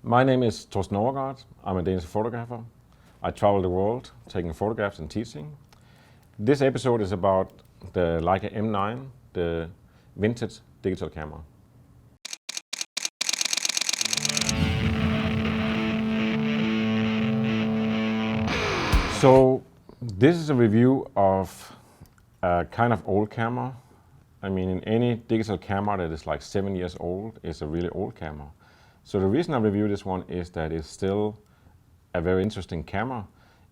My name is Thorsten von Overgaard. I'm a Danish photographer. I travel the world taking photographs and teaching. This episode is about the Leica M9, the vintage digital camera. So this is a review of a kind of old camera. I mean, in any digital camera that is like 7 years old is a really old camera. So the reason I review this one is that it's still a very interesting camera.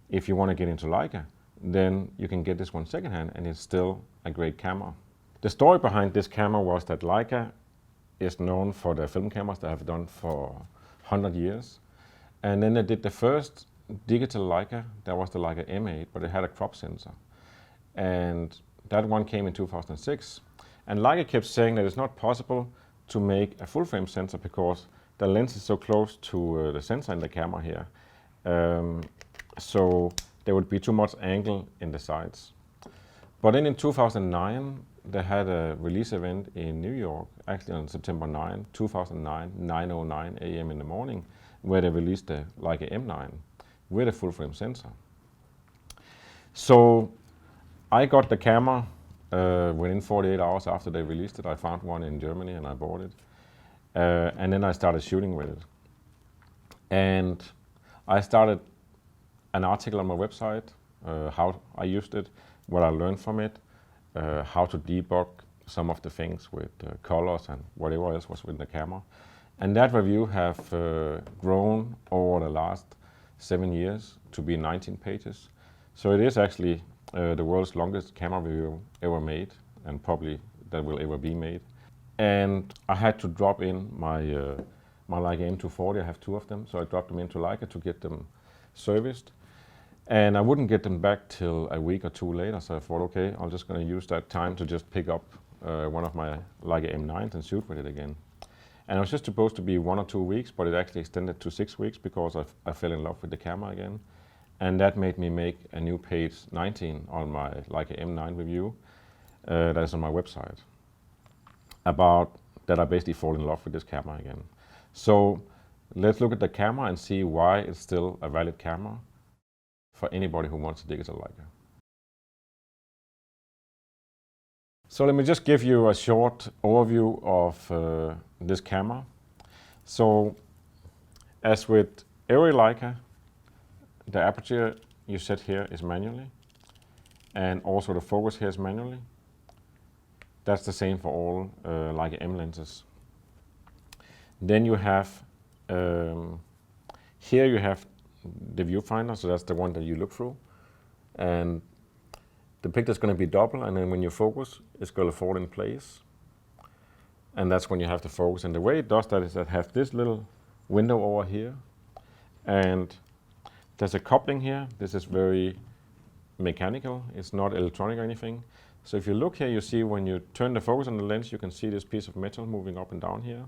If you want to get into Leica, then you can get this one secondhand and it's still a great camera. The story behind this camera was that Leica is known for the film cameras they have done for 100 years. And then they did the first digital Leica, that was the Leica M9, but it had a crop sensor. And that one came in 2006. And Leica kept saying that it's not possible to make a full frame sensor because the lens is so close to the sensor in the camera here. So there would be too much angle in the sides. But then in 2009, they had a release event in New York, actually on September 9, 2009, 9:09 a.m. in the morning, where they released the Leica M9 with a full frame sensor. So I got the camera within 48 hours after they released it. I found one in Germany and I bought it. And then I started shooting with it. And I started an article on my website, how I used it, what I learned from it, how to debug some of the things with colors and whatever else was with the camera. And that review have grown over the last 7 years to be 19 pages. So it is actually the world's longest camera review ever made, and probably that will ever be made. And I had to drop in my Leica M240, I have two of them, so I dropped them into Leica to get them serviced. And I wouldn't get them back till a week or two later, so I thought, okay, I'm just going to use that time to just pick up one of my Leica M9s and shoot with it again. And it was just supposed to be 1 or 2 weeks, but it actually extended to 6 weeks because I fell in love with the camera again. And that made me make a new page 19 on my Leica M9 review that is on my website, about that I basically fall in love with this camera again. So let's look at the camera and see why it's still a valid camera for anybody who wants a digital Leica. So let me just give you a short overview of this camera. So as with every Leica, the aperture you set here is manually, and also the focus here is manually. That's the same for all Leica M lenses. Then you have, here you have the viewfinder, so that's the one that you look through. And the picture is going to be double, and then when you focus, it's going to fall in place. And that's when you have the focus. And the way it does that is that it has this little window over here, and there's a coupling here. This is very mechanical. It's not electronic or anything. So if you look here, you see when you turn the focus on the lens, you can see this piece of metal moving up and down here.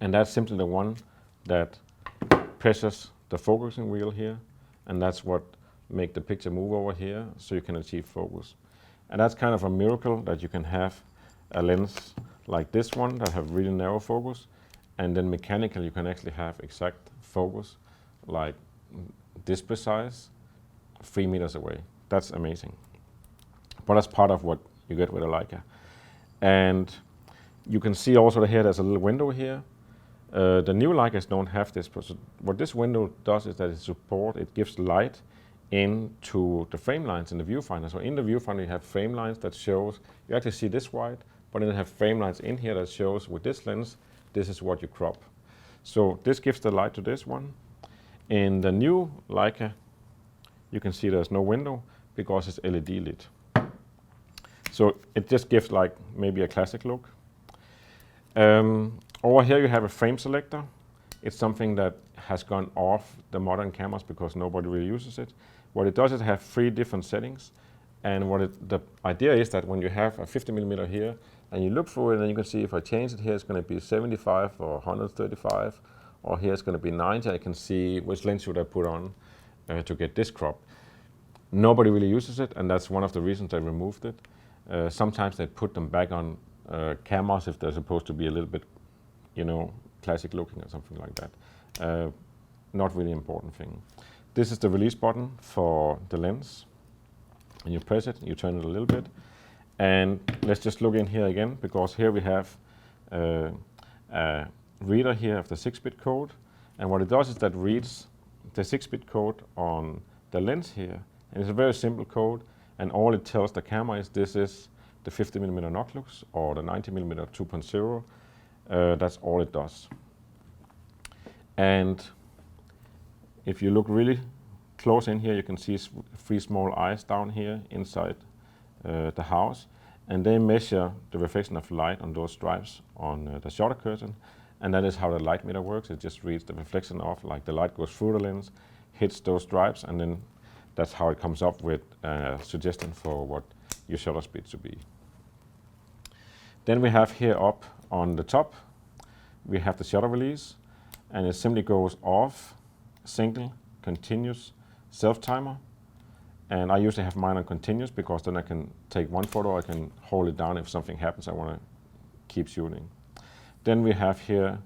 And that's simply the one that presses the focusing wheel here. And that's what makes the picture move over here so you can achieve focus. And that's kind of a miracle that you can have a lens like this one that have really narrow focus. And then mechanically you can actually have exact focus like this precise 3 meters away. That's amazing. But that's part of what you get with a Leica. And you can see also here there's a little window here. The new Leicas don't have this. What this window does is that it gives light into the frame lines in the viewfinder. So in the viewfinder you have frame lines that shows, you actually see this white, but then you have frame lines in here that shows with this lens, this is what you crop. So this gives the light to this one. In the new Leica, you can see there's no window because it's LED lit. So it just gives like maybe a classic look. Over here you have a frame selector. It's something that has gone off the modern cameras because nobody really uses it. What it does is have 3 different settings. And the idea is that when you have a 50mm here and you look through it, and you can see if I change it here, it's going to be 75 or 135, or here it's going to be 90. I can see which lens should I put on to get this crop. Nobody really uses it, and that's one of the reasons I removed it. Sometimes they put them back on cameras if they're supposed to be a little bit, classic looking or something like that. Not really important thing. This is the release button for the lens. And you press it, you turn it a little bit. And let's just look in here again, because here we have a reader here of the 6-bit code. And what it does is that reads the 6-bit code on the lens here. And it's a very simple code. And all it tells the camera is this is the 50mm Oculus or the 90mm 2.0. That's all it does. And if you look really close in here, you can see 3 small eyes down here inside the house. And they measure the reflection of light on those stripes on the shutter curtain. And that is how the light meter works. It just reads the reflection of, like the light goes through the lens, hits those stripes, and then that's how it comes up with a suggestion for what your shutter speed should be. Then we have here up on the top, we have the shutter release, and it simply goes off, single, continuous, self-timer. And I usually have mine on continuous because then I can take one photo, I can hold it down if something happens, I want to keep shooting. Then we have here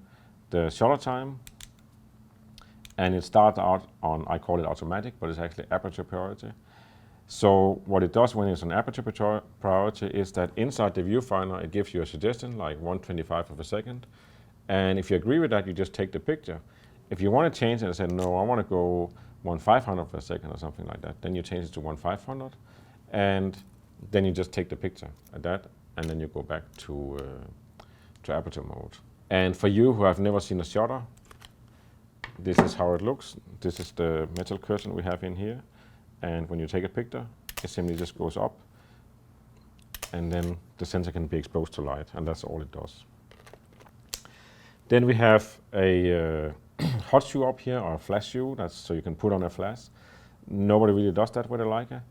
the shutter time, and it starts out on, I call it automatic, but it's actually aperture priority. So what it does when it's on aperture priority is that inside the viewfinder, it gives you a suggestion like 1/25 of a second. And if you agree with that, you just take the picture. If you want to change it and say, no, I want to go 1/500 per second or something like that, then you change it to 1/500, and then you just take the picture at that, and then you go back to aperture mode. And for you who have never seen a shutter, this is how it looks. This is the metal curtain we have in here, and when you take a picture, it simply just goes up, and then the sensor can be exposed to light, and that's all it does. Then we have a hot shoe up here, or a flash shoe, that's so you can put on a flash. Nobody really does that with a Leica.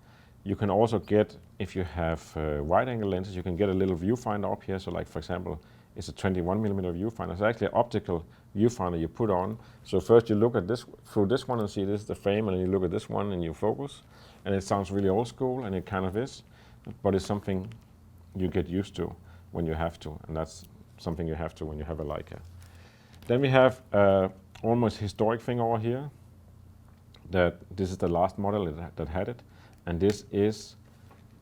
You can also get, if you have wide angle lenses, you can get a little viewfinder up here. So like, for example, it's a 21mm viewfinder. It's actually an optical viewfinder you put on. So first you look at this, through this one and see this is the frame, and then you look at this one and you focus. And it sounds really old school, and it kind of is, but it's something you get used to when you have to, and that's something you have to when you have a Leica. Then we have almost historic thing over here, that this is the last model that had it, and this is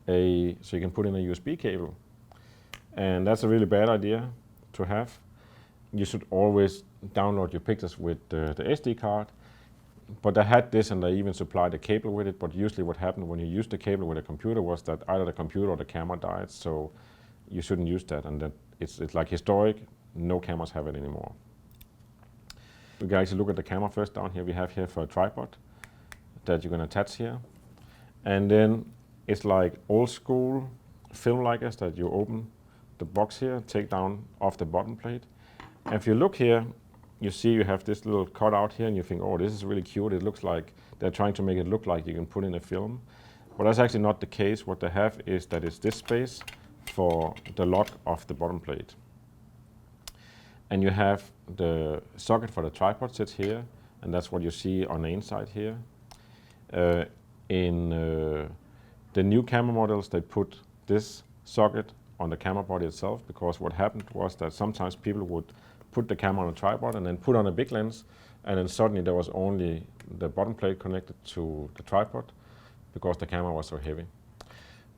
so you can put in a USB cable, and that's a really bad idea to have. You should always download your pictures with the SD card, but I had this and I even supplied a cable with it, but usually what happened when you used the cable with a computer was that either the computer or the camera died, so you shouldn't use that, and that it's like historic, no cameras have it anymore. We can actually look at the camera first down here. We have here for a tripod that you can attach here. And then it's like old school film Leicas that you open the box here, take down off the bottom plate. And if you look here, you see you have this little cutout here and you think, oh, this is really cute. It looks like they're trying to make it look like you can put in a film. But that's actually not the case. What they have is that it's this space for the lock of the bottom plate. And you have the socket for the tripod sits here, and that's what you see on the inside here. In the new camera models, they put this socket on the camera body itself, because what happened was that sometimes people would put the camera on a tripod and then put on a big lens, and then suddenly there was only the bottom plate connected to the tripod because the camera was so heavy.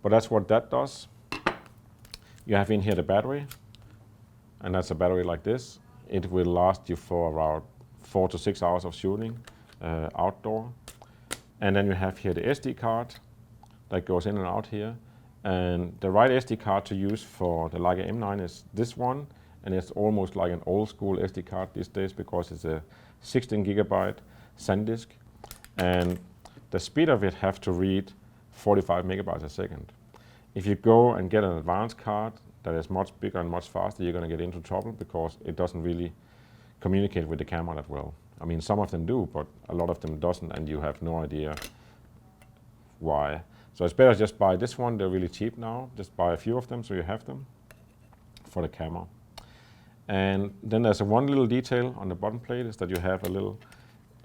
But that's what that does. You have in here the battery, and that's a battery like this. It will last you for around 4 to 6 hours of shooting outdoor. And then you have here the SD card that goes in and out here. And the right SD card to use for the Leica M9 is this one, and it's almost like an old school SD card these days because it's a 16 gigabyte SanDisk, and the speed of it have to read 45 megabytes a second. If you go and get an advanced card that is much bigger and much faster, you're going to get into trouble because it doesn't really communicate with the camera that well. I mean, some of them do, but a lot of them doesn't, and you have no idea why. So it's better just buy this one. They're really cheap now. Just buy a few of them so you have them for the camera. And then there's one little detail on the bottom plate is that you have a little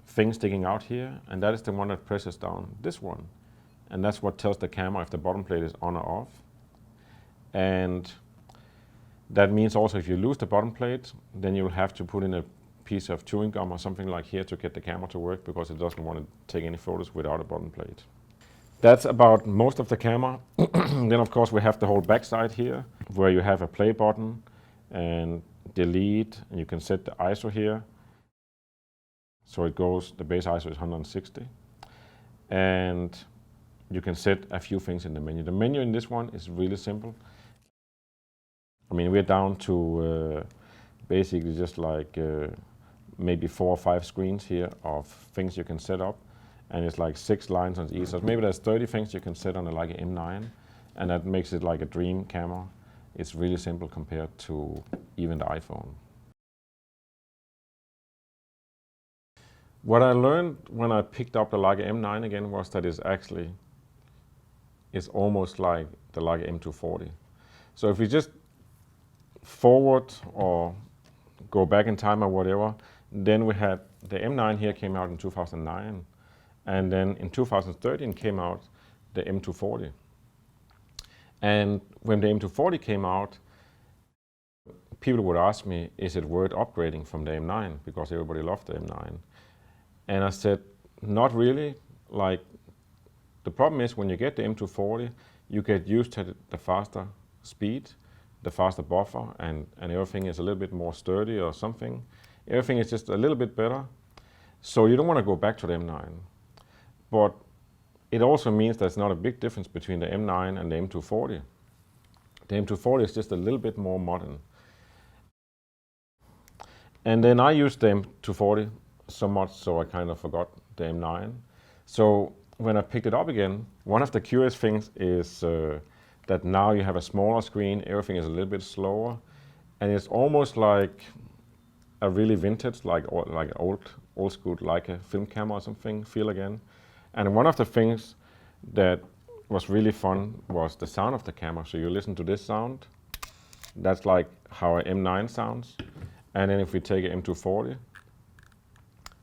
thing sticking out here, and that is the one that presses down this one. And that's what tells the camera if the bottom plate is on or off. And That means also if you lose the bottom plate, then you'll have to put in a piece of chewing gum or something like here to get the camera to work, because it doesn't want to take any photos without a bottom plate. That's about most of the camera. Then of course we have the whole backside here, where you have a play button and delete, and you can set the ISO here. So it goes, the base ISO is 160. And you can set a few things in the menu. The menu in this one is really simple. I mean, we're down to basically just like maybe 4 or 5 screens here of things you can set up. And it's like 6 lines on each. So maybe there's 30 things you can set on a Leica M9. And that makes it like a dream camera. It's really simple compared to even the iPhone. What I learned when I picked up the Leica M9 again was that it's almost like the Leica M240. So if we just forward or go back in time or whatever, then we had the M9 here came out in 2009, and then in 2013 came out the M240. And when the M240 came out, people would ask me, is it worth upgrading from the M9, because everybody loved the M9. And I said, not really. Like, the problem is when you get the M240, you get used to the faster speed, the faster buffer, and everything is a little bit more sturdy or something. Everything is just a little bit better. So you don't want to go back to the M9. But it also means there's not a big difference between the M9 and the M240. The M240 is just a little bit more modern. And then I used the M240 so much so I kind of forgot the M9. So when I picked it up again, one of the curious things is that now you have a smaller screen, everything is a little bit slower, and it's almost like a really vintage, like old school Leica film camera or something feel again. And one of the things that was really fun was the sound of the camera. So you listen to this sound, that's like how an M9 sounds. And then if we take an M240,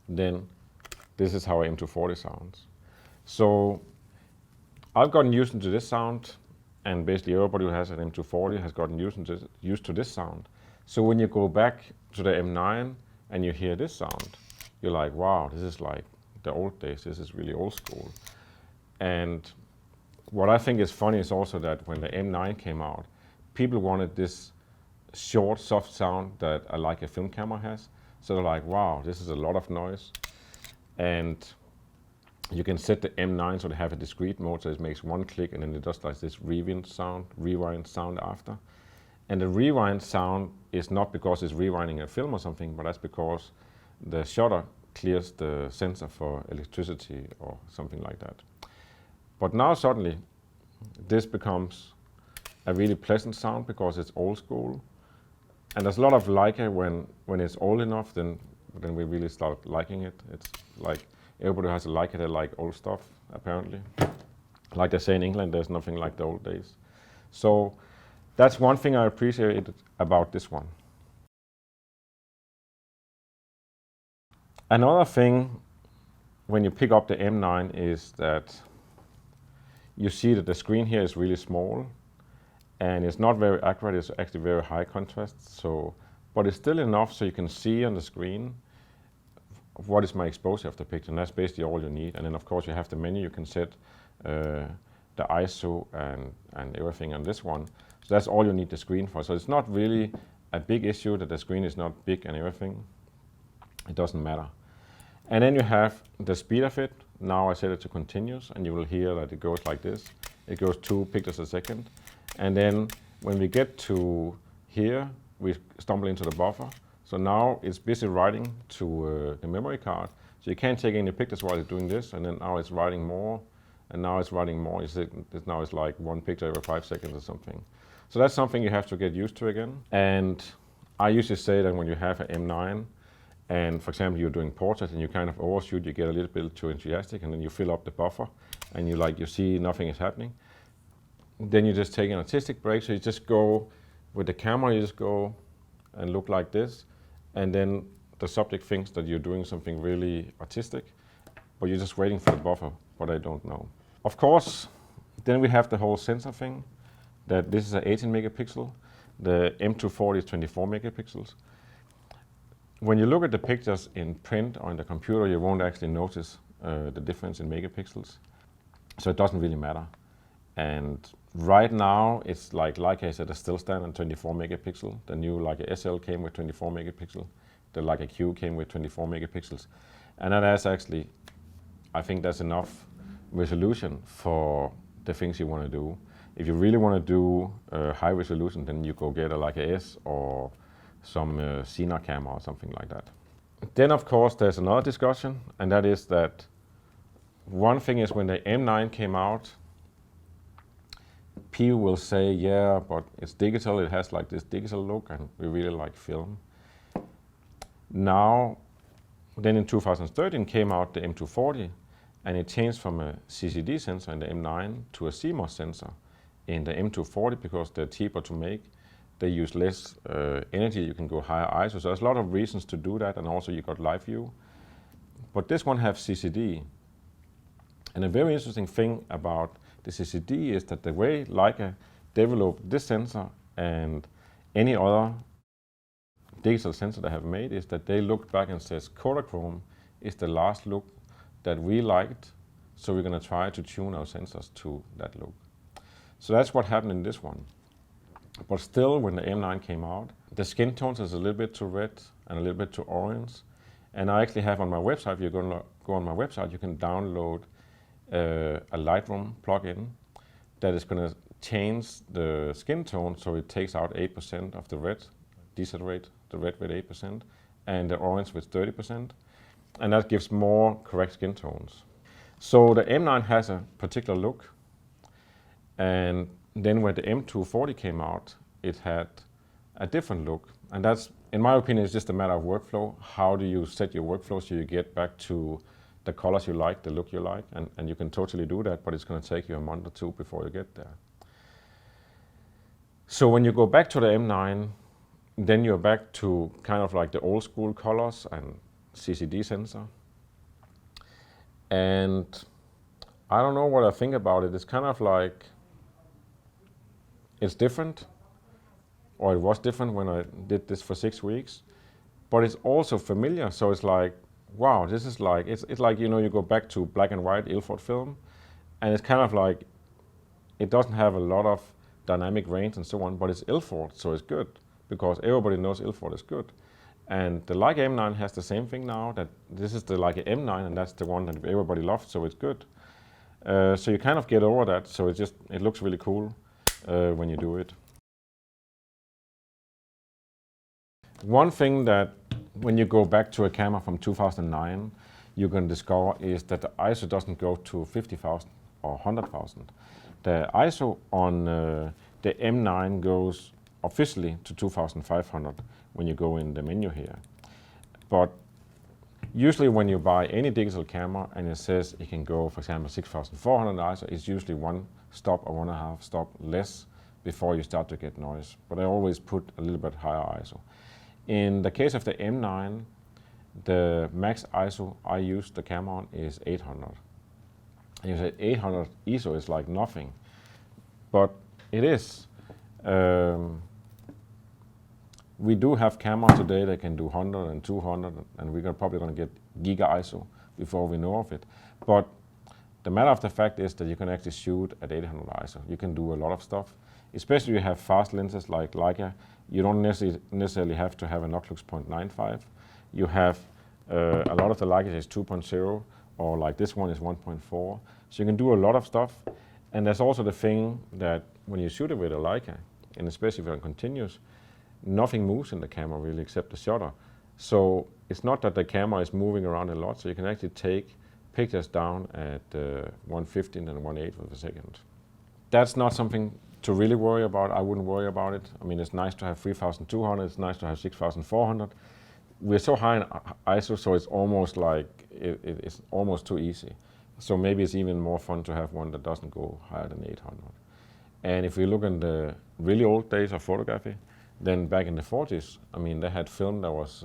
then this is how an M240 sounds. So I've gotten used to this sound, and basically everybody who has an M240 has gotten used to this sound. So when you go back to the M9 and you hear this sound, you're like, wow, this is like the old days, this is really old school. And what I think is funny is also that when the M9 came out, people wanted this short, soft sound that a Leica film camera has. So they're like, wow, this is a lot of noise. And you can set the M9 so they have a discrete mode, so it makes one click and then it does like this rewind sound after. And the rewind sound is not because it's rewinding a film or something, but that's because the shutter clears the sensor for electricity or something like that. But now suddenly this becomes a really pleasant sound because it's old school. And there's a lot of Leica when it's old enough, then we really start liking it. It's like everybody has a Leica, they like old stuff, apparently. Like they say in England, there's nothing like the old days. So that's one thing I appreciated about this one. Another thing when you pick up the M9 is that you see that the screen here is really small and it's not very accurate, it's actually very high contrast. So, but it's still enough so you can see on the screen what is my exposure of the picture, and that's basically all you need. And then of course you have the menu, you can set the ISO and everything on this one. So that's all you need the screen for. So it's not really a big issue that the screen is not big and everything. It doesn't matter. And then you have the speed of it. Now I set it to continuous and you will hear that it goes like this. It goes 2 pictures a second. And then when we get to here, we stumble into the buffer. So now it's busy writing to the memory card. So you can't take any pictures while it's doing this, and then now it's writing more, and now it's writing more. You see, now it's like 1 picture every 5 seconds or something. So that's something you have to get used to again. And I usually say that when you have an M9, and for example you're doing portraits and you kind of overshoot, you get a little bit too enthusiastic, and then you fill up the buffer, and you see nothing is happening. Then you just take an artistic break. So you just go with the camera, you just go and look like this, and then the subject thinks that you're doing something really artistic, but you're just waiting for the buffer, but I don't know. Of course, then we have the whole sensor thing, that this is an 18 megapixel, The M240 is 24 megapixels. When you look at the pictures in print or in the computer, you won't actually notice the difference in megapixels. So it doesn't really matter. And right now, it's like Leica is at a still standard 24 megapixel. The new Leica SL came with 24 megapixel. The Leica Q came with 24 megapixels. And that is actually, I think that's enough resolution for the things you want to do. If you really want to do high resolution, then you go get a Leica S or some Cena camera or something like that. Then of course there's another discussion, and that is that one thing is when the M9 came out, people will say, yeah, but it's digital, it has like this digital look, and we really like film. Now, then in 2013 came out the M240, and it changed from a CCD sensor in the M9 to a CMOS sensor in the M240 because they're cheaper to make. They use less energy, you can go higher ISO. So there's a lot of reasons to do that, and also you got live view. But this one has CCD. And a very interesting thing about the CCD is that the way Leica developed this sensor and any other digital sensor they have made is that they looked back and says Kodachrome is the last look that we liked, so we're going to try to tune our sensors to that look. So that's what happened in this one. But still, when the M9 came out, the skin tones is a little bit to red and a little bit to orange. And I actually have on my website, if you're going to go on my website, you can download a Lightroom plugin that is going to change the skin tone so it takes out 8% of the red, desaturate the red with 8%, and the orange with 30%. And that gives more correct skin tones. So the M9 has a particular look. And then when the M240 came out, it had a different look. And that's, in my opinion, it's just a matter of workflow. How do you set your workflow so you get back to the colors you like, the look you like? And you can totally do that, but it's going to take you a month or two before you get there. So when you go back to the M9, then you're back to kind of like the old school colors and CCD sensor. And I don't know what I think about it. It's kind of like, it's different, or it was different when I did this for 6 weeks, but it's also familiar. So it's like, wow, this is like, it's like, you know, you go back to black and white Ilford film, and it's kind of like, it doesn't have a lot of dynamic range and so on, but it's Ilford, so it's good, because everybody knows Ilford is good. And the Leica M9 has the same thing now, that this is the Leica M9, and that's the one that everybody loves, so it's good. So you kind of get over that, so it looks really cool when you do it. One thing that when you go back to a camera from 2009, you can discover is that the ISO doesn't go to 50,000 or 100,000. The ISO on the M9 goes officially to 2,500 when you go in the menu here. But usually when you buy any digital camera and it says it can go, for example, 6,400 ISO, it's usually one stop or 1.5 stop less before you start to get noise. But I always put a little bit higher ISO. In the case of the M9, the max ISO I use the camera on is 800. And you say 800 ISO is like nothing, but it is. We do have cameras today that can do 100 and 200, and we're probably going to get giga ISO before we know of it. But the matter of the fact is that you can actually shoot at 800 ISO. You can do a lot of stuff, especially if you have fast lenses like Leica. You don't necessarily have to have an Oculus 0.95. You have a lot of the Leica is 2.0, or like this one is 1.4. So you can do a lot of stuff. And there's also the thing that when you shoot it with a Leica, and especially if you're continuous, nothing moves in the camera really except the shutter. So it's not that the camera is moving around a lot, so you can actually take pictures down at 1/15 and 1/8 of a second. That's not something to really worry about. I wouldn't worry about it. I mean, it's nice to have 3,200, it's nice to have 6,400. We're so high in ISO, so it's almost like, it's almost too easy. So maybe it's even more fun to have one that doesn't go higher than 800. And if we look in the really old days of photography, then back in the 40s, I mean, they had film that was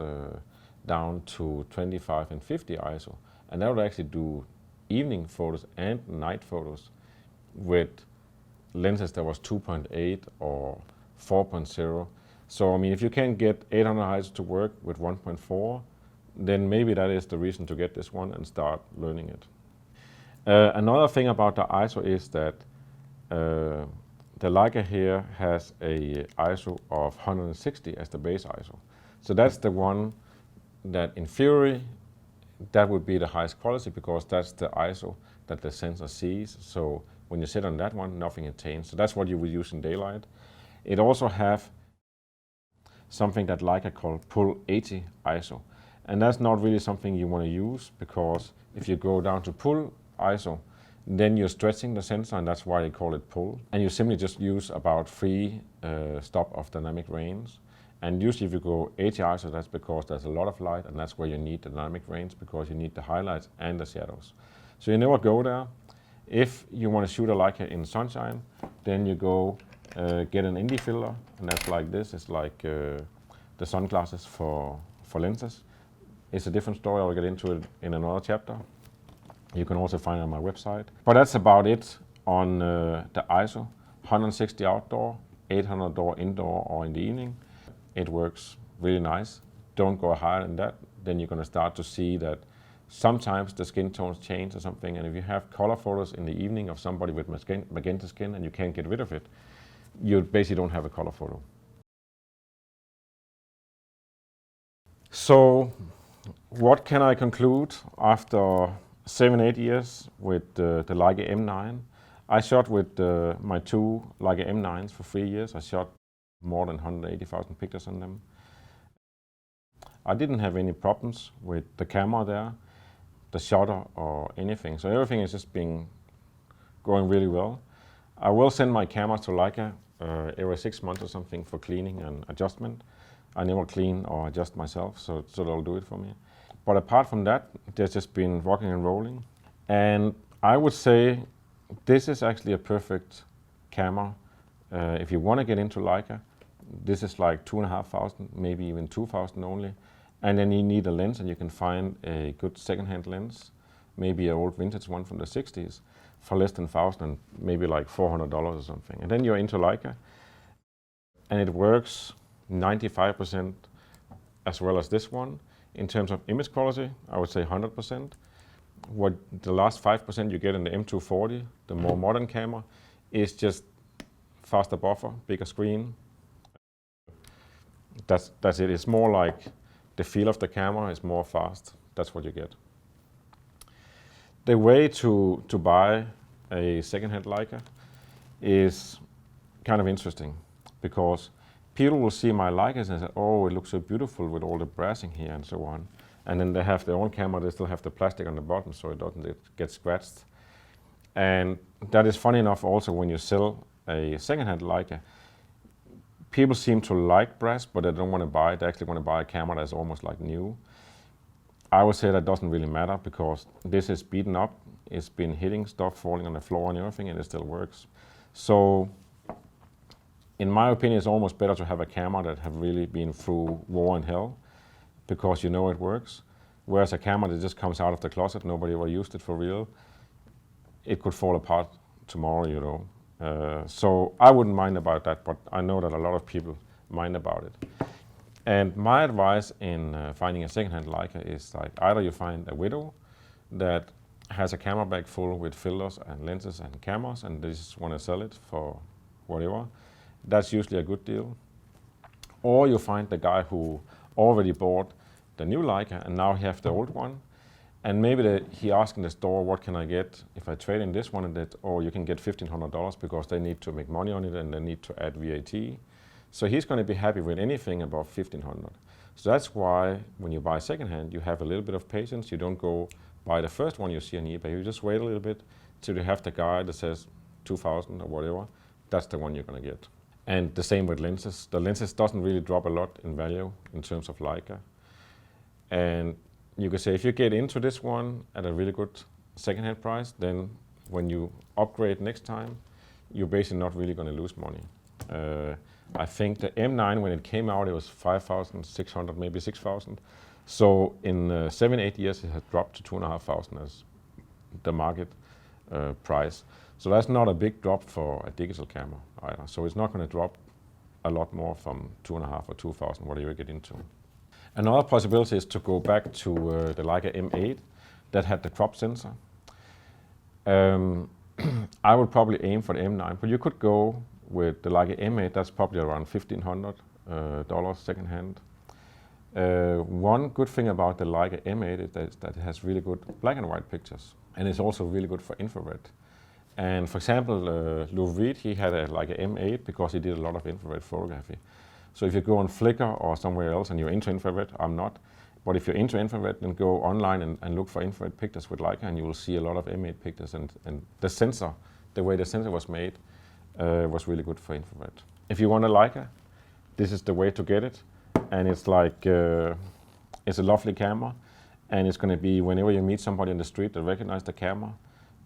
down to 25 and 50 ISO. And that would actually do evening photos and night photos with lenses that was 2.8 or 4.0. So I mean, if you can get 800 ISO to work with 1.4, then maybe that is the reason to get this one and start learning it. Another thing about the ISO is that the Leica here has a ISO of 160 as the base ISO. So that's the one that in theory, that would be the highest quality because that's the ISO that the sensor sees. So when you sit on that one, nothing attains. So that's what you will use in daylight. It also have something that Leica called pull 80 ISO. And that's not really something you want to use because if you go down to pull ISO, then you're stretching the sensor, and that's why they call it pull. And you simply just use about 3 stop of dynamic range. And usually if you go 80 ISO, that's because there's a lot of light, and that's where you need the dynamic range because you need the highlights and the shadows. So you never go there. If you want to shoot a Leica in sunshine, then you go get an indie filter, and that's like this. It's like the sunglasses for lenses. It's a different story. I'll get into it in another chapter. You can also find it on my website. But that's about it on the ISO. 160 outdoor, 800 outdoor indoor or in the evening. It works really nice. Don't go higher than that. Then you're going to start to see that sometimes the skin tones change or something. And if you have color photos in the evening of somebody with magenta skin and you can't get rid of it, you basically don't have a color photo. So what can I conclude after 7-8 years with the Leica M9? I shot with my 2 Leica M9s for 3 years. I shot more than 180,000 pictures on them. I didn't have any problems with the camera there, the shutter or anything. So everything is just been going really well. I will send my cameras to Leica every 6 months or something for cleaning and adjustment. I never clean or adjust myself, so they'll do it for me. But apart from that, there's just been rocking and rolling. And I would say this is actually a perfect camera. If you want to get into Leica, this is like 2,500, maybe even 2,000 only. And then you need a lens, and you can find a good second-hand lens, maybe an old vintage one from the 60s, for less than 1,000, maybe like $400 or something. And then you're into Leica, and it works 95% as well as this one. In terms of image quality, I would say 100%. What the last 5% you get in the M240, the more modern camera, is just faster buffer, bigger screen. That's it. It's more like the feel of the camera is more fast. That's what you get. The way to buy a second-hand Leica is kind of interesting because people will see my Leicas and say, oh, it looks so beautiful with all the brassing here and so on. And then they have their own camera, they still have the plastic on the bottom so it doesn't get scratched. And that is funny enough also when you sell a second-hand Leica. People seem to like brass, but they don't want to buy it. They actually want to buy a camera that's almost like new. I would say that doesn't really matter because this is beaten up. It's been hitting stuff, falling on the floor and everything, and it still works. So in my opinion, it's almost better to have a camera that have really been through war and hell because you know it works. Whereas a camera that just comes out of the closet, nobody ever used it for real, it could fall apart tomorrow, you know. So I wouldn't mind about that, but I know that a lot of people mind about it. And my advice in finding a second-hand Leica is like either you find a widow that has a camera bag full with filters and lenses and cameras and they just want to sell it for whatever. That's usually a good deal. Or you find the guy who already bought the new Leica and now he has the old one. And maybe he asks in the store, what can I get if I trade in this one and that, or you can get $1,500 because they need to make money on it and they need to add VAT. So he's going to be happy with anything above $1,500. So that's why when you buy secondhand, you have a little bit of patience. You don't go buy the first one you see on eBay. You just wait a little bit till you have the guy that says 2,000 or whatever. That's the one you're going to get. And the same with lenses. The lenses doesn't really drop a lot in value in terms of Leica. And you could say if you get into this one at a really good second-hand price, then when you upgrade next time, you're basically not really going to lose money. I think the M9, when it came out, it was 5,600, maybe 6,000. So in 7-8 years, it has dropped to 2,500 as the market price. So that's not a big drop for a digital camera either. So it's not going to drop a lot more from 2.5 or 2,000, whatever you get into. Another possibility is to go back to the Leica M8 that had the crop sensor. I would probably aim for the M9, but you could go with the Leica M8. That's probably around $1,500 secondhand. One good thing about the Leica M8 is that it has really good black and white pictures, and it's also really good for infrared. And for example, Lou Reed, he had a Leica M8 because he did a lot of infrared photography. So if you go on Flickr or somewhere else and you're into infrared, I'm not, but if you're into infrared, then go online and look for infrared pictures with Leica, and you will see a lot of M8 pictures. And the sensor, the way the sensor was made, was really good for infrared. If you want a Leica, this is the way to get it. And it's like, it's a lovely camera, and it's going to be, whenever you meet somebody on the street that recognize the camera,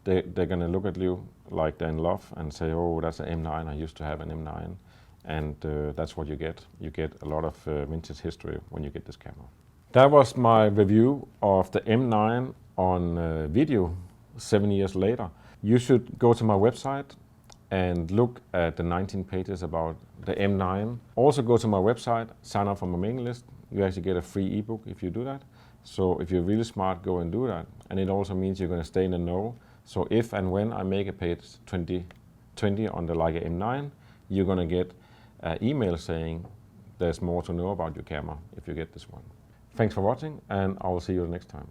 they're going to look at you like they're in love and say, oh, that's an M9, I used to have an M9. And that's what you get. You get a lot of vintage history when you get this camera. That was my review of the M9 on video 7 years later. You should go to my website and look at the 19 pages about the M9. Also go to my website, sign up for my mailing list. You actually get a free ebook if you do that. So if you're really smart, go and do that. And it also means you're going to stay in the know. So if and when I make a page 2020 on the Leica M9, you're going to get an email saying there's more to know about your camera if you get this one. Thanks for watching, and I will see you the next time.